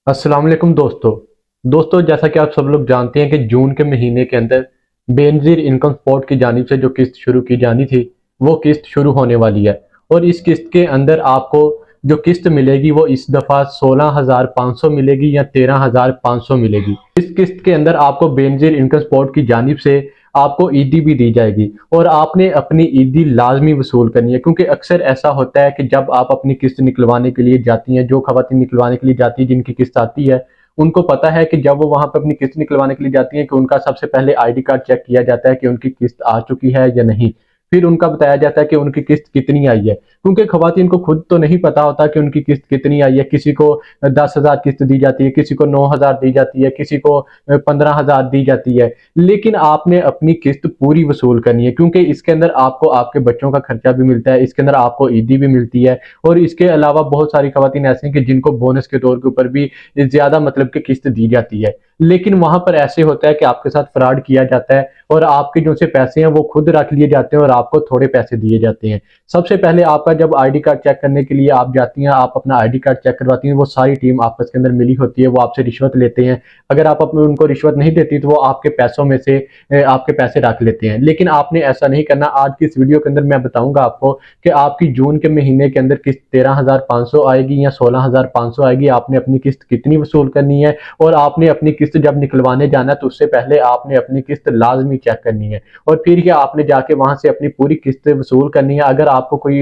अस्सलाम वालेकुम दोस्तों जैसा कि आप सब लोग जानते हैं कि जून के महीने के अंदर बेनजीर इनकम सपोर्ट की जानिब से जो किस्त शुरू की जानी थी वो किस्त शुरू होने वाली है। और इस किस्त के अंदर आपको जो किस्त मिलेगी वो इस दफ़ा 16,500 मिलेगी या 13,500 मिलेगी। इस किस्त के अंदर आपको बेनजीर इनकम सपोर्ट की जानिब से आपको ईदी भी दी जाएगी और आपने अपनी ईदी लाजमी वसूल करनी है, क्योंकि अक्सर ऐसा होता है कि जब आप अपनी किस्त निकलवाने के लिए जाती हैं, जो खवातीन निकलवाने के लिए जाती है जिनकी किस्त आती है, उनको पता है कि जब वो वहां पर अपनी किस्त निकलवाने के लिए जाती हैं कि उनका सबसे पहले आईडी कार्ड चेक किया जाता है कि उनकी किस्त आ चुकी है या नहीं। फिर उनका बताया जाता है कि उनकी किस्त कितनी आई है, क्योंकि खवातीन को खुद तो नहीं पता होता कि उनकी किस्त कितनी आई है। किसी को 10,000 किस्त दी जाती है, किसी को 9,000 दी जाती है, किसी को 15,000 दी जाती है। लेकिन आपने अपनी किस्त पूरी वसूल करनी है, क्योंकि इसके अंदर आपको आपके बच्चों का खर्चा भी मिलता है, इसके अंदर आपको ईदी भी मिलती है। और इसके अलावा बहुत सारी खवातीन ऐसी हैं कि जिनको बोनस के तौर के ऊपर भी ज्यादा मतलब की किस्त दी जाती है। लेकिन वहां पर ऐसे होता है कि आपके साथ फ्रॉड किया जाता है और आपके जो से पैसे हैं वो खुद रख लिए जाते हैं और आपको थोड़े पैसे दिए जाते हैं। सबसे पहले आपका जब आईडी कार्ड चेक करने के लिए आप जाती हैं, आप अपना आईडी कार्ड चेक करवाती हैं, वो सारी टीम आपस के अंदर मिली होती है, वो आपसे रिश्वत लेते हैं। अगर आप अपने उनको रिश्वत नहीं देती तो वो आपके पैसों में से आपके पैसे रख लेते हैं। लेकिन आपने ऐसा नहीं करना। आज की इस वीडियो के अंदर मैं बताऊंगा आपको कि आपकी जून के महीने के अंदर किस्त 13,500 आएगी या 16,500 आएगी, आपने अपनी किस्त कितनी वसूल करनी है। और आपने अपनी किस्त जब निकलवाने जाना है तो उससे पहले आपने अपनी किस्त लाजमी चेक करनी है और फिर ही आपने जाके वहां से अपनी पूरी किस्त वसूल करनी है। अगर आपको कोई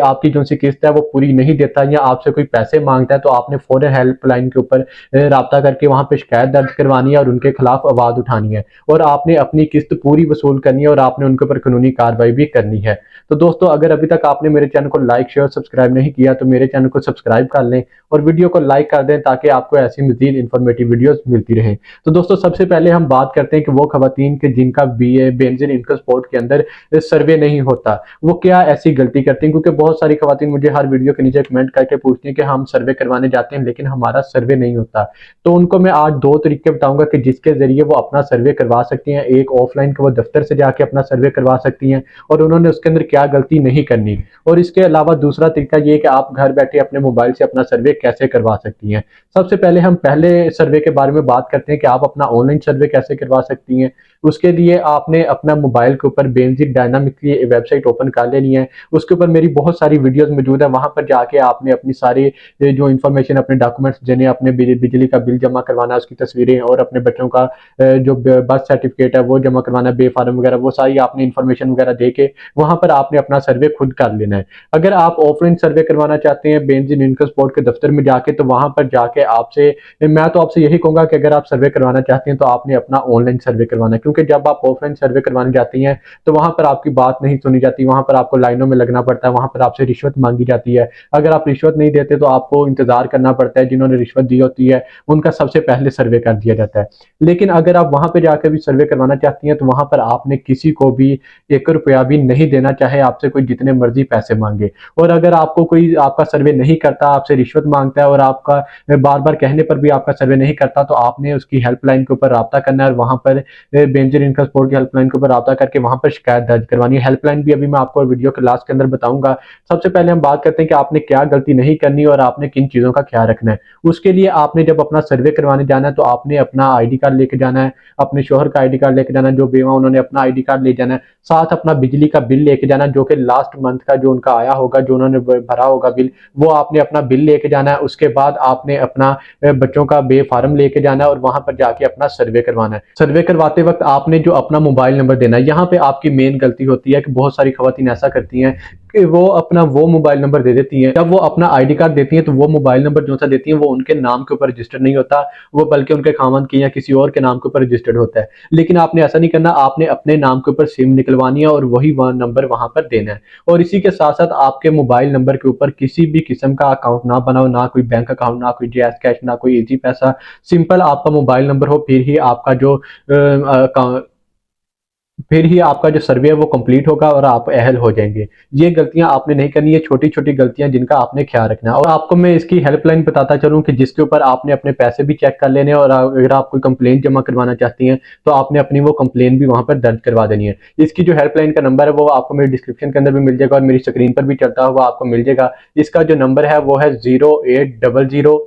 आपकी जो सी किस्त है वो पूरी नहीं देता या आपसे कोई पैसे मांगता है तो आपने फौरन हेल्पलाइन के ऊपर राब्ता करके वहां पे शिकायत दर्ज करवानी है और उनके खिलाफ आवाज उठानी है और आपने अपनी किस्त पूरी वसूल करनी है और आपने उनके ऊपर कानूनी कार्रवाई भी करनी है। तो दोस्तों, अगर अभी तक आपने मेरे चैनल को लाइक शेयर सब्सक्राइब नहीं किया तो मेरे चैनल को सब्सक्राइब कर लें और वीडियो को लाइक कर दें ताकि आपको ऐसी मजीद इंफॉर्मेटिव वीडियोस मिलती रहे। तो दोस्तों, सबसे पहले हम बात करते हैं कि वो खवातीन के जिनका बेनजीर इनकम सपोर्ट के अंदर सर्वे नहीं होता वो क्या ऐसी गलती करती हैं, क्योंकि बहुत सारी खवातीन मुझे हर वीडियो के नीचे कमेंट करके पूछती हैं कि हम सर्वे करवाने जाते हैं लेकिन हमारा सर्वे नहीं होता। तो उनको मैं आज दो तरीके बताऊंगा कि जिसके जरिए वो अपना सर्वे करवा सकती हैं। एक ऑफलाइन के वो दफ्तर से जाके अपना सर्वे करवा सकती हैं और उन्होंने उसके अंदर क्या गलती नहीं करनी। और इसके अलावा दूसरा तरीका ये कि आप घर बैठे अपने मोबाइल से अपना सर्वे कैसे करवा सकती हैं। सबसे पहले हम पहले सर्वे के बारे में बात करते हैं कि आप अपना ऑनलाइन सर्वे कैसे करवा सकती हैं। उसके लिए आपने अपना मोबाइल के ऊपर बेनजीर डायनामिक की वेबसाइट ओपन कर लेनी है। उसके ऊपर मेरी बहुत सारी वीडियोस मौजूद है, वहां पर जाके आपने अपनी सारी जो इन्फॉर्मेशन, अपने डॉक्यूमेंट्स जिन्हें अपने बिजली का बिल जमा करवाना, उसकी तस्वीरें और अपने बच्चों का जो बर्थ सर्टिफिकेट है वो जमा करवाना, बे फार्म वगैरह, वो सारी आपने इन्फॉर्मेशन वगैरह दे के वहां पर आपने अपना सर्वे खुद कर लेना है। अगर आप ऑफलाइन सर्वे करवाना चाहते हैं बेनजीर इनकम सपोर्ट के दफ्तर में जाके, तो वहां पर जाके आपसे मैं तो आपसे यही कहूंगा कि अगर आप सर्वे करवाना चाहते हैं तो आपने अपना ऑनलाइन सर्वे करवाना है, क्योंकि जब आप ऑफलाइन सर्वे करवाने जाती हैं तो वहां पर आपकी बात नहीं सुनी जाती, वहां पर आपको लाइनों में लगना पड़ता है, वहां पर आपसे रिश्वत मांगी जाती है। अगर आप रिश्वत नहीं देते तो आपको इंतजार करना पड़ता है, जिन्होंने रिश्वत दी होती है उनका सबसे पहले सर्वे कर दिया जाता है। लेकिन अगर आप वहां पर जाकर भी सर्वे करवाना चाहती हैं तो वहां पर आपने किसी को भी 1 रुपया भी नहीं देना, चाहे आपसे कोई जितने मर्जी पैसे मांगे। और अगर आपको कोई आपका सर्वे नहीं करता, आपसे रिश्वत मांगता है और आपका बार बार कहने पर भी आपका सर्वे नहीं करता, तो आपने उसकी हेल्पलाइन के ऊपर राब्ता करना है और वहां पर बेनजीर इनकम सपोर्ट की हेल्पलाइन के ऊपर राब्ता करके वहां पर शिकायत दर्ज करवानी है। हेल्पलाइन भी अभी मैं आपको वीडियो के लास्ट के अंदर बताऊंगा। सबसे पहले हम बात करते हैं कि आपने क्या गलती नहीं करनी और आपने किन चीजों का ख्याल रखना है। उसके लिए आपने जब अपना सर्वे करवाने जाना है तो आपने अपना आईडी कार्ड लेके जाना है, अपने शोहर का आईडी कार्ड लेके जाना है, जो बेवा उन्होंने अपना आईडी कार्ड ले जाना है, साथ अपना बिजली का बिल लेके जाना जो कि लास्ट मंथ का जो उनका आया होगा, जो उन्होंने भरा होगा बिल, वो आपने अपना बिल लेके जाना है। उसके बाद आपने अपना बच्चों का बे फार्म लेके जाना है और वहां पर जाके अपना सर्वे करवाना है। सर्वे करवाते वक्त आपने जो अपना मोबाइल नंबर देना है, यहाँ पे आपकी मेन गलती होती है कि बहुत सारी खवातीन ऐसा करती हैं कि वो अपना वो मोबाइल नंबर दे देती हैं। जब वो अपना आईडी कार्ड देती हैं तो वो मोबाइल नंबर जो सा देती हैं वो उनके नाम के ऊपर रजिस्टर्ड नहीं होता, वो बल्कि उनके खामंद के या किसी और के नाम के ऊपर रजिस्टर्ड होता है। लेकिन आपने ऐसा नहीं करना, आपने अपने नाम के ऊपर सिम निकलवानी है और वही नंबर वहां पर देना है। और इसी के साथ साथ आपके मोबाइल नंबर के ऊपर किसी भी किस्म का अकाउंट ना बनाओ, ना कोई बैंक अकाउंट, ना कोई जैस कैश, ना कोई इजी पैसा। सिंपल आपका मोबाइल नंबर हो, फिर ही आपका जो सर्वे है वो कंप्लीट होगा और आप अहल हो जाएंगे। ये गलतियां आपने नहीं करनी है, छोटी छोटी गलतियां जिनका आपने ख्याल रखना है। और आपको मैं इसकी हेल्पलाइन बताता चलूं कि जिसके ऊपर आपने अपने पैसे भी चेक कर लेने हैं और अगर आप कोई कंप्लेन जमा करवाना चाहती हैं तो आपने अपनी वो कंप्लेन भी वहां पर दर्ज करवा देनी है। इसकी जो हेल्पलाइन का नंबर है वो आपको मेरे डिस्क्रिप्शन के अंदर भी मिल जाएगा और मेरी स्क्रीन पर भी चलता हुआ आपको मिल जाएगा। इसका जो नंबर है वो है 0800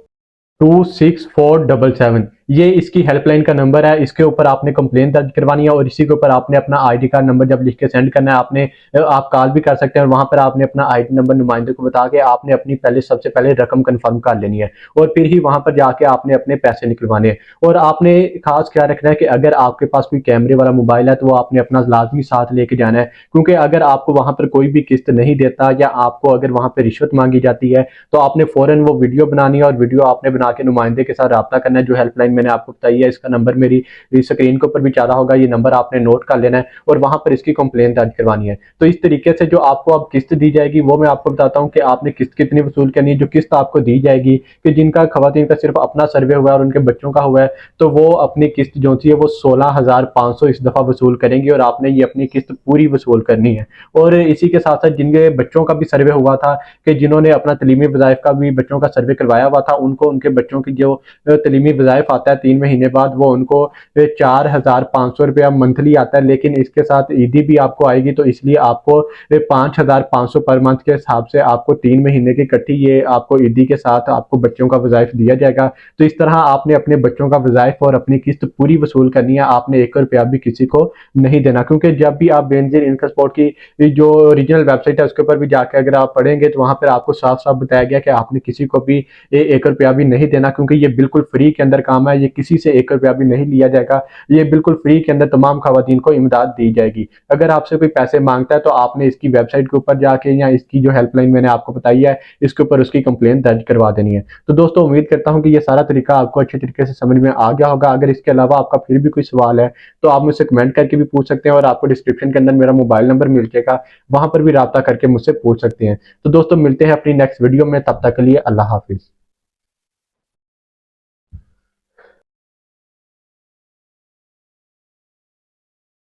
26477, ये इसकी हेल्पलाइन का नंबर है। इसके ऊपर आपने कंप्लेंट दर्ज करवानी है और इसी के ऊपर आपने अपना आईडी कार्ड नंबर जब लिख के सेंड करना है, आप कॉल भी कर सकते हैं और वहां पर आपने अपना आईडी नंबर नुमाइंदे को बता के आपने अपनी सबसे पहले रकम कंफर्म कर लेनी है और फिर ही वहां पर जाके आपने अपने पैसे निकलवाने हैं। और आपने खास ख्याल रखना है कि अगर आपके पास कोई कैमरे वाला मोबाइल है तो वो आपने अपना लाजमी साथ लेके जाना है, क्योंकि अगर आपको वहां पर कोई भी किस्त नहीं देता या आपको अगर वहां पर रिश्वत मांगी जाती है तो आपने फौरन वो वीडियो बनानी है और वीडियो आपने बना के नुमाइंदे के साथ रब्ता करना है। जो हेल्पलाइन मैंने आपको बताई है, इसका नंबर मेरी स्क्रीन के ऊपर भी चाहा होगा, ये नंबर आपने नोट कर लेना है और वहां पर इसकी कंप्लेंट दर्ज करवानी है। तो इस तरीके से जो आपको अब किस्त दी जाएगी वो मैं आपको बताता हूँ कि आपने किस्त कितनी वसूल करनी है। जो किस्त आपको दी जाएगी कि जिनका खवातीन का सिर्फ अपना सर्वे हुआ है और उनके बच्चों का हुआ है, तो वो अपनी किस्त जो सी है वो 16,500 इस दफा वसूल करेंगे और आपने ये अपनी किस्त पूरी वसूल करनी है। और इसी के साथ साथ जिनके बच्चों का भी सर्वे हुआ था कि जिन्होंने अपना तलीमी वज़ाइफ का भी बच्चों का सर्वे करवाया हुआ था, उनको उनके बच्चों की जो तलीमी वज़ाइफ आता है 3 महीने बाद, वो उनको 4,500 रुपया मंथली आता है। लेकिन इसके साथ ईदी भी आपको आएगी, तो इसलिए आपको 5,500 पर मंथ के हिसाब से आपको 3 महीने की इकट्ठी ये आपको ईदी के साथ आपको बच्चों का वज़ाइफ दिया जाएगा। तो इस तरह आपने अपने बच्चों का वज़ाइफ और अपनी किस्त पूरी वसूल करनी है। आपने 1 रुपया भी किसी को नहीं देना, क्योंकि जब भी आप बेनजीर इनकम सपोर्ट की जो ओरिजिनल वेबसाइट है उसके ऊपर भी जाकर अगर आप पढ़ेंगे तो वहां पर आपको साफ साफ बताया गया कि आपने किसी को भी 1 रुपया भी नहीं देना, क्योंकि ये बिल्कुल फ्री के अंदर काम है। ये किसी से 1 रुपया भी नहीं लिया जाएगा। ये बिल्कुल फ्री के अंदर तमाम खवातीन को इमदाद दी जाएगी। अगर आपसे कोई पैसे मांगता है तो आपने इसकी वेबसाइट के ऊपर जाके या इसकी जो हेल्पलाइन मैंने आपको बताई है इसके ऊपर उसकी कंप्लेंट दर्ज करवा देनी है। तो दोस्तों उम्मीद करता हूं कि ये सारा तरीका आपको अच्छे तरीके से समझ में आ गया होगा। अगर इसके अलावा आपका फिर भी कोई सवाल है तो आप मुझसे कमेंट करके भी पूछ सकते हैं और आपको डिस्क्रिप्शन के अंदर मेरा मोबाइल नंबर मिल जाएगा, वहां पर भी राब्ता करके मुझसे पूछ सकते हैं। तो दोस्तों मिलते हैं अपनी नेक्स्ट वीडियो में, तब तक के लिए अल्लाह हाफिज।